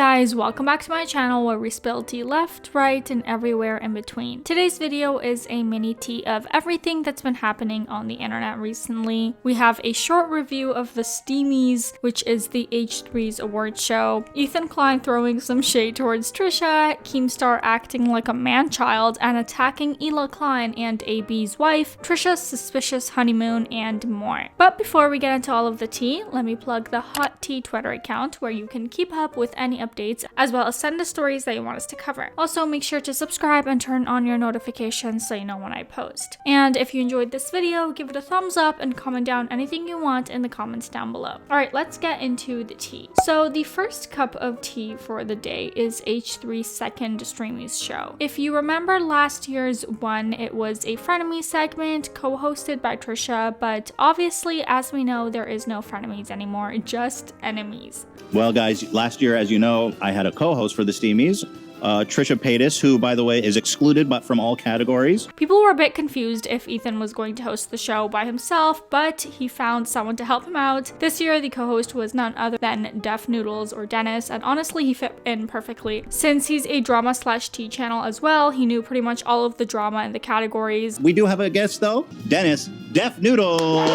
guys, welcome back to my channel where we spill tea left, right, and everywhere in between. Today's video is a mini tea of everything that's been happening on the internet recently. We have a short review of the Steamies, which is the H3's award show, Ethan Klein throwing some shade towards Trisha, Keemstar acting like a man-child and attacking Ethan Klein and AB's wife, Trisha's suspicious honeymoon, and more. But before we get into all of the tea, let me plug the Hot Tea Twitter account where you can keep up with any updates as well as send us stories that you want us to cover. Also, make sure to subscribe and turn on your notifications so you know when I post. And if you enjoyed this video, give it a thumbs up and comment down anything you want in the comments down below. Alright, let's get into the tea. So the first cup of tea for the day is H3's second Steamies show. If you remember last year's one, it was a Frenemies segment co-hosted by Trisha, but obviously, as we know, there is no Frenemies anymore, just enemies. Well, guys, last year, as you know, I had a co-host for the Steamies, Trisha Paytas, who, by the way, is excluded but from all categories. People were a bit confused if Ethan was going to host the show by himself, but he found someone to help him out. This year, the co-host was none other than Def Noodles or Denis, and honestly, he fit in perfectly. Since he's a drama/tea channel as well, he knew pretty much all of the drama in the categories. We do have a guest, though. Denis, Def Noodles!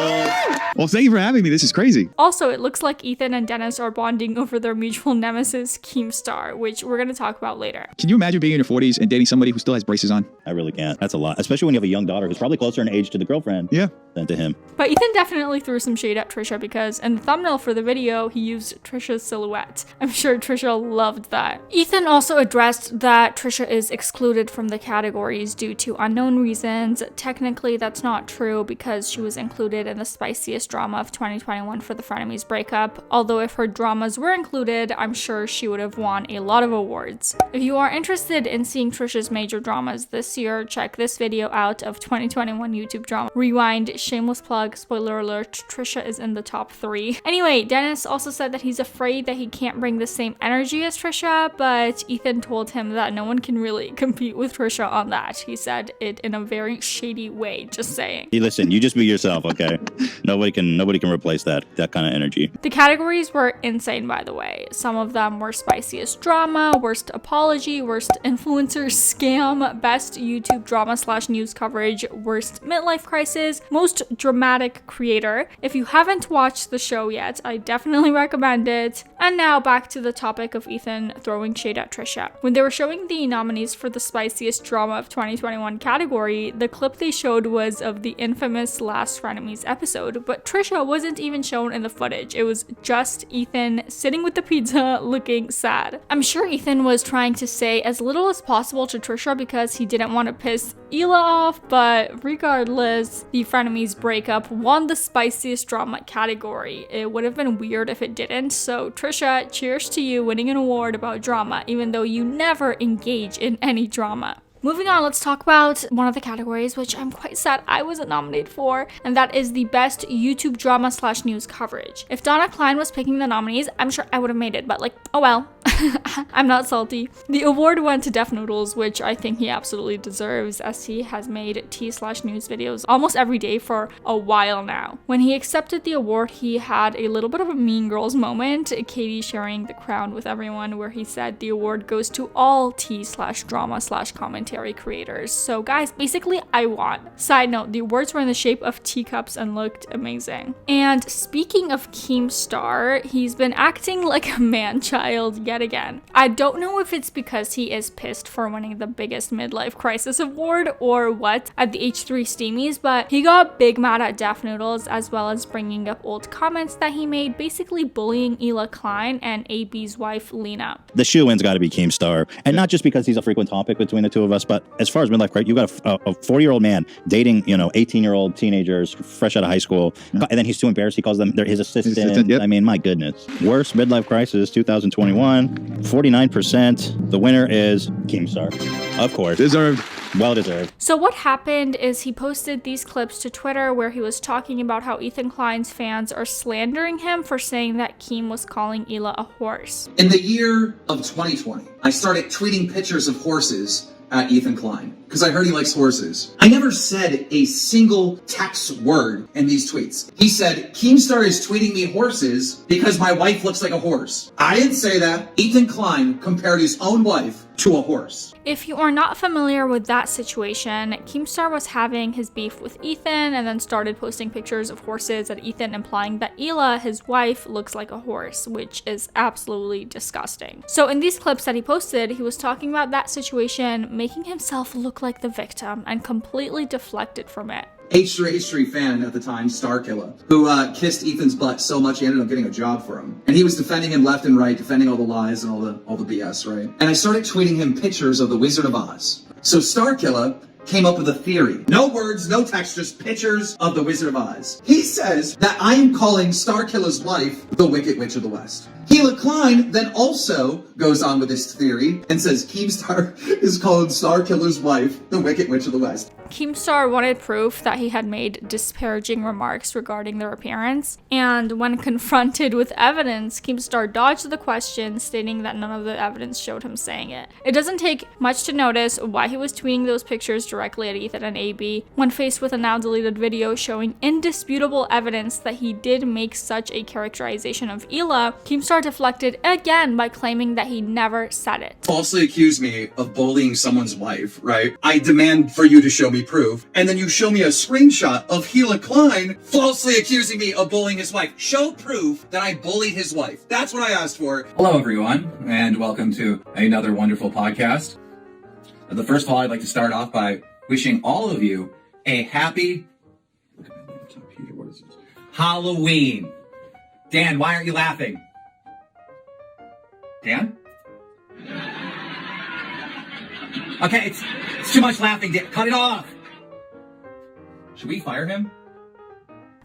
Well, thank you for having me. This is crazy. Also, it looks like Ethan and Denis are bonding over their mutual nemesis, Keemstar, which we're going to talk about later. Can you imagine being in your 40s and dating somebody who still has braces on? I really can't. That's a lot. Especially when you have a young daughter who's probably closer in age to the girlfriend than to him. But Ethan definitely threw some shade at Trisha because in the thumbnail for the video, he used Trisha's silhouette. I'm sure Trisha loved that. Ethan also addressed that Trisha is excluded from the categories due to unknown reasons. Technically, that's not true because she was included in the spiciest drama of 2021 for the Frenemies breakup. Although if her dramas were included, I'm sure she would have won a lot of awards. If you are interested in seeing Trisha's major dramas this year, check this video out of 2021 YouTube drama. Rewind, shameless plug, spoiler alert, Trisha is in the top 3. Anyway, Denis also said that he's afraid that he can't bring the same energy as Trisha, but Ethan told him that no one can really compete with Trisha on that. He said it in a very shady way, just saying. Hey, listen, you just be yourself, okay? Nobody can replace that kind of energy. The categories were insane, by the way. Some of them were spiciest drama, worst apology, worst influencer scam, best YouTube drama/news coverage, worst midlife crisis, most dramatic creator. If you haven't watched the show yet, I definitely recommend it. And now back to the topic of Ethan throwing shade at Trisha. When they were showing the nominees for the spiciest drama of 2021 category, the clip they showed was of the infamous last Frenemies episode, but Trisha wasn't even shown in the footage. It was just Ethan sitting with the pizza looking sad. I'm sure Ethan was trying to say as little as possible to Trisha because he didn't want to piss Hila off, but regardless, the Frenemies breakup won the spiciest drama category. It would have been weird if it didn't, so Trisha, cheers to you winning an award about drama, even though you never engage in any drama. Moving on, let's talk about one of the categories which I'm quite sad I wasn't nominated for, and that is the best YouTube drama/news coverage. If Donna Klein was picking the nominees, I'm sure I would have made it, but like, oh well. I'm not salty. The award went to Def Noodles, which I think he absolutely deserves, as he has made tea/news videos almost every day for a while now. When he accepted the award, he had a little bit of a Mean Girls moment, Katie sharing the crown with everyone, where he said the award goes to all tea/drama/commentary creators. So guys, basically I won. Side note, the awards were in the shape of teacups and looked amazing. And speaking of Keemstar, he's been acting like a man-child yet again. I don't know if it's because he is pissed for winning the biggest midlife crisis award or what at the H3 Steamies, but he got big mad at Def Noodles as well as bringing up old comments that he made, basically bullying Ethan Klein and AB's wife Lena. The shoe-in's got to be Keemstar, and not just because he's a frequent topic between the two of us, but as far as midlife crisis, you got a 40-year-old man dating 18-year-old teenagers fresh out of high school, and then he's too embarrassed. He calls them his assistant. Yep. I mean, my goodness. Worst midlife crisis 2021. 49%. The winner is Keemstar. Of course. Deserved. Well deserved. So what happened is he posted these clips to Twitter where he was talking about how Ethan Klein's fans are slandering him for saying that Keem was calling Hila a horse. In the year of 2020, I started tweeting pictures of horses at Ethan Klein. because I heard he likes horses. I never said a single text word in these tweets. He said, Keemstar is tweeting me horses because my wife looks like a horse. I didn't say that. Ethan Klein compared his own wife to a horse. If you are not familiar with that situation, Keemstar was having his beef with Ethan and then started posting pictures of horses at Ethan, implying that Hila, his wife, looks like a horse, which is absolutely disgusting. So in these clips that he posted, he was talking about that situation, making himself look like the victim and completely deflected from it. H3 fan at the time, Starkiller, who kissed Ethan's butt so much he ended up getting a job for him. And he was defending him left and right, defending all the lies and all the BS, right? And I started tweeting him pictures of the Wizard of Oz. So Starkiller came up with a theory. No words, no text, just pictures of the Wizard of Oz. He says that I am calling Starkiller's wife the Wicked Witch of the West. Hila Klein then also goes on with this theory and says Keemstar is calling Starkiller's wife the Wicked Witch of the West. Keemstar wanted proof that he had made disparaging remarks regarding their appearance, and when confronted with evidence, Keemstar dodged the question, stating that none of the evidence showed him saying it. It doesn't take much to notice why he was tweeting those pictures directly at Ethan and AB when faced with a now deleted video showing indisputable evidence that he did make such a characterization of Hila. Keemstar deflected again by claiming that he never said it. Falsely accuse me of bullying someone's wife, right? I demand for you to show me proof, and then you show me a screenshot of Hila Klein falsely accusing me of bullying his wife. Show proof that I bullied his wife. That's what I asked for. Hello, everyone, and welcome to another wonderful podcast. The first of all, I'd like to start off by wishing all of you a happy Halloween. Dan, why aren't you laughing? Dan? Okay, it's too much laughing, Dan. Cut it off. Should we fire him?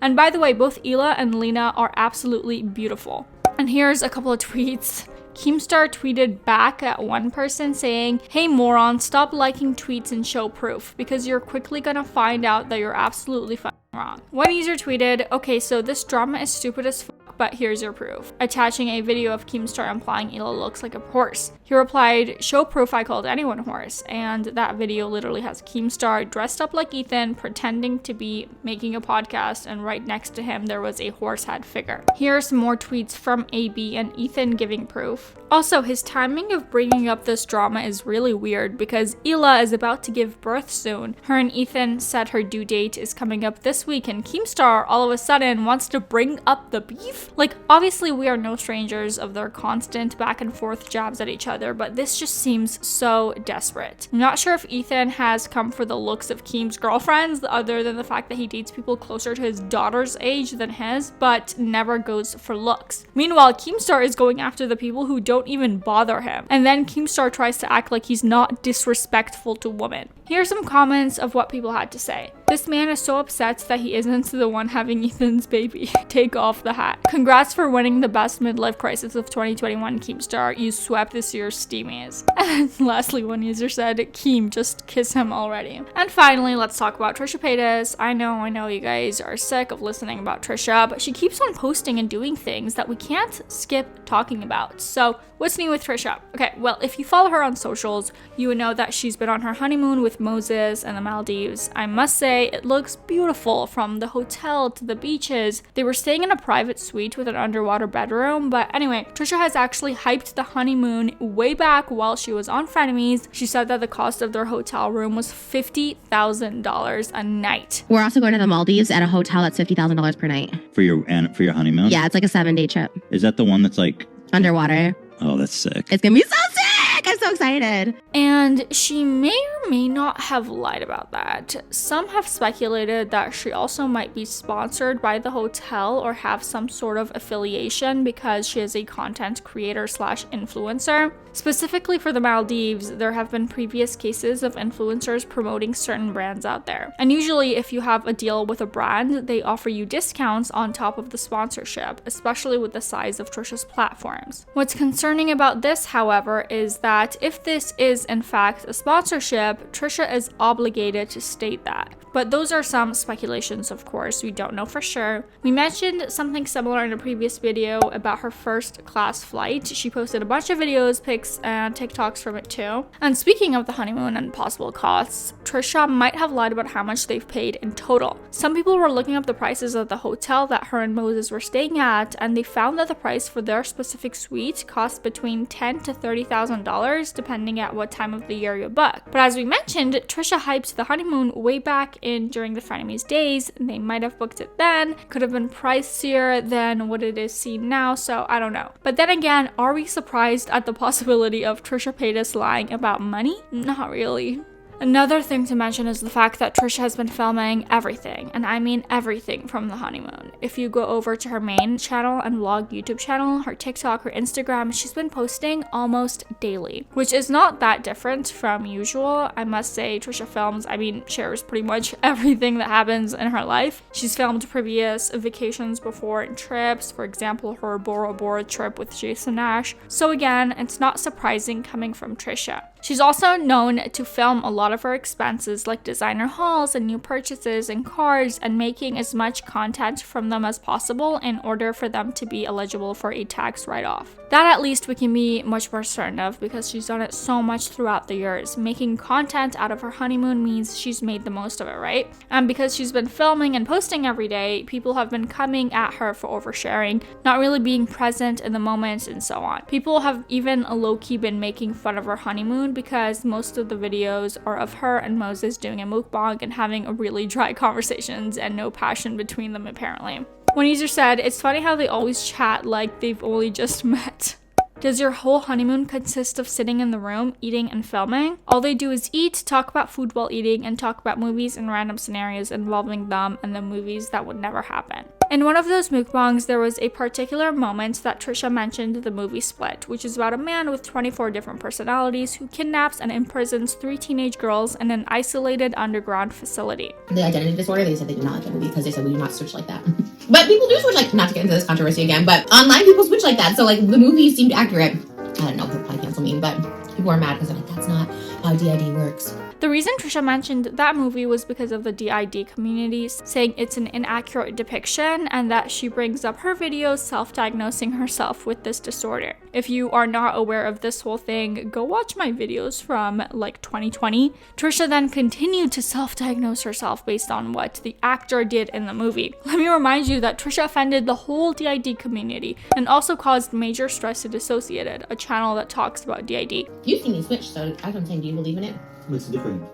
And by the way, both Hila and Lena are absolutely beautiful. And here's a couple of tweets. Keemstar tweeted back at one person saying, "Hey moron, stop liking tweets and show proof, because you're quickly gonna find out that you're absolutely fucking wrong." One user tweeted, "Okay, so this drama is stupid as fuck, but here's your proof," attaching a video of Keemstar implying Hila looks like a horse. He replied, "Show proof I called anyone a horse," and that video literally has Keemstar dressed up like Ethan, pretending to be making a podcast, and right next to him there was a horse head figure. Here are some more tweets from AB and Ethan giving proof. Also, his timing of bringing up this drama is really weird because Hila is about to give birth soon. Her and Ethan said her due date is coming up this week, and Keemstar all of a sudden wants to bring up the beef? Like, obviously we are no strangers of their constant back and forth jabs at each other, but this just seems so desperate. I'm not sure if Ethan has come for the looks of Keem's girlfriends, other than the fact that he dates people closer to his daughter's age than his, but never goes for looks. Meanwhile, Keemstar is going after the people who don't even bother him, and then Keemstar tries to act like he's not disrespectful to women. Here's some comments of what people had to say. "This man is so upset that he isn't the one having Ethan's baby. Take off the hat. Congrats for winning the best midlife crisis of 2021, Keemstar. You swept this year's Steamies." And lastly, one user said, "Keem, just kiss him already." And finally, let's talk about Trisha Paytas. I know you guys are sick of listening about Trisha, but she keeps on posting and doing things that we can't skip talking about. So what's new with Trisha? Okay, well, if you follow her on socials, you would know that she's been on her honeymoon with Moses and the Maldives. I must say, it looks beautiful from the hotel to the beaches. They were staying in a private suite with an underwater bedroom, but anyway, Trisha has actually hyped the honeymoon way back while she was on Frenemies. She said that the cost of their hotel room was $50,000 a night. We're also going to the Maldives at a hotel that's $50,000 per night. For your honeymoon? Yeah, it's like a 7-day trip. Is that the one that's like underwater? Oh, that's sick. It's gonna be so sick! I'm so excited. And she may or may not have lied about that. Some have speculated that she also might be sponsored by the hotel or have some sort of affiliation because she is a content creator / influencer. Specifically for the Maldives, there have been previous cases of influencers promoting certain brands out there. And usually if you have a deal with a brand, they offer you discounts on top of the sponsorship, especially with the size of Trisha's platforms. What's concerning about this, however, is that if if this is in fact a sponsorship, Trisha is obligated to state that. But those are some speculations, of course. We don't know for sure. We mentioned something similar in a previous video about her first class flight. She posted a bunch of videos, pics, and TikToks from it too. And speaking of the honeymoon and possible costs, Trisha might have lied about how much they've paid in total. Some people were looking up the prices of the hotel that her and Moses were staying at, and they found that the price for their specific suite cost between $10,000 to $30,000 depending at what time of the year you book. But as we mentioned, Trisha hyped the honeymoon way back in during the Frenemies days, and they might have booked it then. Could have been pricier than what it is seen now, so I don't know. But then again, are we surprised at the possibility of Trisha Paytas lying about money? Not really. Another thing to mention is the fact that Trisha has been filming everything, and I mean everything from the honeymoon. If you go over to her main channel and vlog YouTube channel, her TikTok, her Instagram, she's been posting almost daily, which is not that different from usual. I must say Trisha shares pretty much everything that happens in her life. She's filmed previous vacations before and trips, for example, her Bora Bora trip with Jason Nash. So again, it's not surprising coming from Trisha. She's also known to film a lot of her expenses like designer hauls and new purchases and cars, and making as much content from them as possible in order for them to be eligible for a tax write-off. That at least we can be much more certain of because she's done it so much throughout the years. Making content out of her honeymoon means she's made the most of it, right? And because she's been filming and posting every day, people have been coming at her for oversharing, not really being present in the moment, and so on. People have even low-key been making fun of her honeymoon because most of the videos are of her and Moses doing a mukbang and having a really dry conversations and no passion between them apparently. One user said, "It's funny how they always chat like they've only just met." Does your whole honeymoon consist of sitting in the room, eating and filming? All they do is eat, talk about food while eating, and talk about movies and random scenarios involving them and the movies that would never happen. In one of those mukbangs, there was a particular moment that Trisha mentioned the movie Split, which is about a man with 24 different personalities who kidnaps and imprisons 3 teenage girls in an isolated underground facility. The identity disorder, they said they did not like that movie because they said we do not switch like that. But people do switch, like, not to get into this controversy again, but online people switch like that. So, like, the movie seemed accurate. I don't know, they'll probably cancel me, but people are mad because they're like, that's not how DID works. The reason Trisha mentioned that movie was because of the DID community saying it's an inaccurate depiction, and that she brings up her videos self-diagnosing herself with this disorder. If you are not aware of this whole thing, go watch my videos from like 2020. Trisha then continued to self-diagnose herself based on what the actor did in the movie. Let me remind you that Trisha offended the whole DID community and also caused major stress to Dissociated, a channel that talks about DID. You've seen me switch, so as I'm saying, do you believe in it? It's different.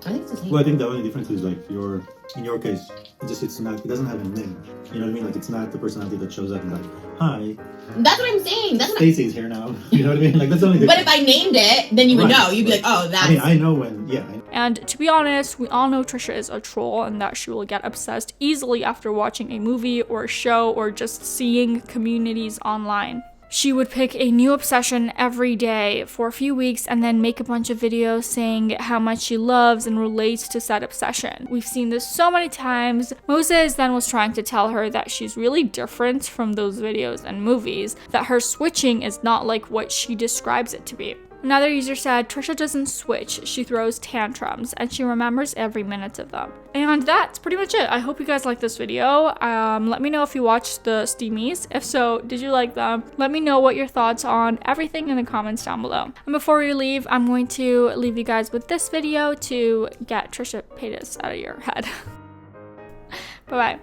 I think it's the same. Well, I think the only difference is like in your case, it doesn't have a name. You know what I mean? Like it's not the personality that shows up and like, hi. That's what I'm saying. That's what Stacey's here now. You know what I mean? Like that's the only difference. But if I named it, then you would know. You'd be like, oh, that's. I mean, I know when. Yeah. And to be honest, we all know Trisha is a troll and that she will get obsessed easily after watching a movie or a show or just seeing communities online. She would pick a new obsession every day for a few weeks and then make a bunch of videos saying how much she loves and relates to said obsession. We've seen this so many times. Moses then was trying to tell her that she's really different from those videos and movies, that her switching is not like what she describes it to be. Another user said, Trisha doesn't switch, she throws tantrums, and she remembers every minute of them. And that's pretty much it. I hope you guys liked this video. Let me know if you watched the Steamies. If so, did you like them? Let me know what your thoughts on everything in the comments down below. And before we leave, I'm going to leave you guys with this video to get Trisha Paytas out of your head. Bye-bye.